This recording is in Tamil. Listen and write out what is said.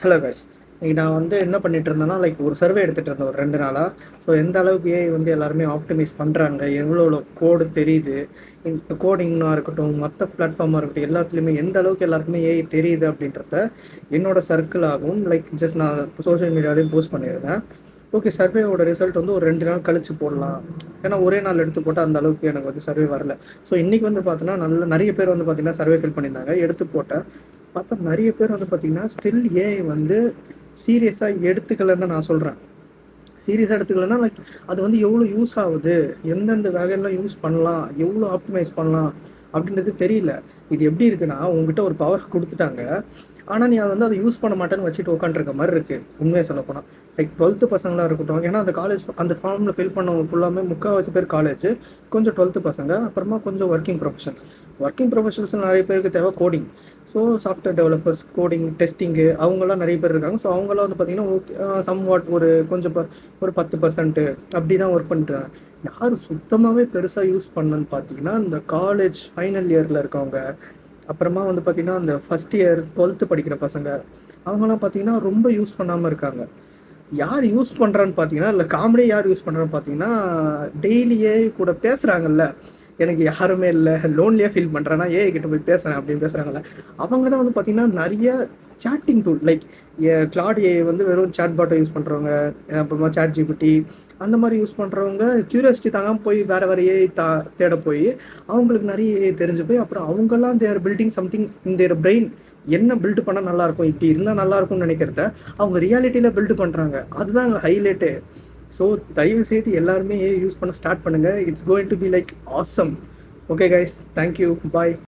Hello guys. இன்னைக்கு நான் என்ன பண்ணிட்டு இருந்தேன்னா, ஒரு சர்வே எடுத்துட்டு இருந்தேன் ஒரு 2 நாளா. ஸோ எந்த அளவுக்கு ஏஐ எல்லாருமே ஆப்டிமைஸ் பண்ணுறாங்க, எவ்வளோ கோடு தெரியுது, இந்த கோடிங்னா இருக்கட்டும், மற்ற பிளாட்ஃபார்மாக இருக்கட்டும், எல்லாத்துலேயுமே எந்த அளவுக்கு எல்லாருக்குமே ஏஐ தெரியுது அப்படின்றத என்னோட சர்க்கிளாகவும் ஜஸ்ட் நான் சோஷியல் மீடியாலையும் போஸ்ட் பண்ணியிருந்தேன். ஓகே, சர்வேவோட ரிசல்ட் ஒரு 2 நாள் கழிச்சு போடலாம். ஏன்னா ஒரே நாள் எடுத்து போட்டால் அந்த அளவுக்கு எனக்கு சர்வே வரல. ஸோ இன்றைக்கி பார்த்தீங்கன்னா நிறைய பேர் பார்த்தீங்கன்னா சர்வே ஃபில் பண்ணியிருந்தாங்க. எடுத்து போட்டேன். பார்த்தா நிறைய பேர் பார்த்தீங்கன்னா ஸ்டில் ஏஐ சீரியஸாக எடுத்துக்கலன்னு தான் நான் சொல்கிறேன். சீரியஸாக எடுத்துக்கலன்னா அது எவ்வளோ யூஸ் ஆகுது, எந்தெந்த வகையெல்லாம் யூஸ் பண்ணலாம், எவ்வளோ ஆப்டிமைஸ் பண்ணலாம் அப்படின்றது தெரியல. இது எப்படி இருக்குன்னா, உங்ககிட்ட ஒரு பவர் கொடுத்துட்டாங்க, ஆனால் நீ அதை யூஸ் பண்ண மாட்டேன்னு வச்சுட்டு உட்காந்துருக்க மாதிரி இருக்குது உண்மையை சொல்லப்போனால். 12th பசங்களாக இருக்கட்டும், ஏன்னா அந்த காலேஜ் அந்த ஃபார்மில் ஃபில் பண்ணவங்க ஃபுல்லாமே முக்கால்வாசி பேர் காலேஜ், கொஞ்சம் 12th பசங்க, அப்புறமா கொஞ்சம் ஒர்க்கிங் ப்ரொஃபஷனல்ஸ் நிறைய பேருக்கு தேவை coding. So software developers, coding, testing அவங்களாம் நிறைய பேர் இருக்காங்க. ஸோ அவங்களாம் பார்த்திங்கன்னா ஓகே, சம்வாட் கொஞ்சம் ஒரு 10% அப்படி தான் ஒர்க் பண்ணிட்டுருக்காங்க. யார் சுத்தமாகவே பெருசாக யூஸ் பண்ணன்னு பார்த்தீங்கன்னா, இந்த காலேஜ் ஃபைனல் இயரில் இருக்கவங்க, அப்புறமா பார்த்திங்கன்னா அந்த ஃபஸ்ட் இயர் 12th படிக்கிற பசங்க, அவங்களாம் பார்த்திங்கன்னா ரொம்ப யூஸ் பண்ணாமல் இருக்காங்க. யார் யூஸ் பண்ணுறான்னு பார்த்தீங்கன்னா, இல்லை காமெடியாக யார் யூஸ் பண்ணுறான்னு பார்த்தீங்கன்னா, டெய்லியே கூட பேசுகிறாங்கல்ல, எனக்கு யாருமே இல்லை, லோன்லியாக ஃபீல் பண்ணுறேன்னா ஏஐ கிட்ட போய் பேசுகிறேன் அப்படின்னு பேசுகிறாங்கல்ல, அவங்க தான் பார்த்தீங்கன்னா நிறைய சேட்டிங் டூல் கிளாட் ஏஐ வெறும் சேட் பாட்டை யூஸ் பண்ணுறவங்க, அப்புறமா சேட் ஜிபிடி அந்த மாதிரி யூஸ் பண்ணுறவங்க க்யூரியாசிட்டி தாங்காமல் போய் வேறு ஏஐ தேட போய் அவங்களுக்கு நிறைய ஏஐ தெரிஞ்சு போய் அப்புறம் அவங்கெல்லாம் they're building something in their brain. என்ன பில்டு பண்ணால் நல்லாயிருக்கும், இப்படி இருந்தால் நல்லாயிருக்கும்னு நினைக்கிறத அவங்க ரியாலிட்டியில் பில்டு பண்ணுறாங்க. அதுதான் அங்கே ஹைலைட்டு. ஸோ தயவு செய்து எல்லாருமே யூஸ் பண்ண ஸ்டார்ட் பண்ணுங்கள். It's going to be awesome. Okay guys, thank you, bye.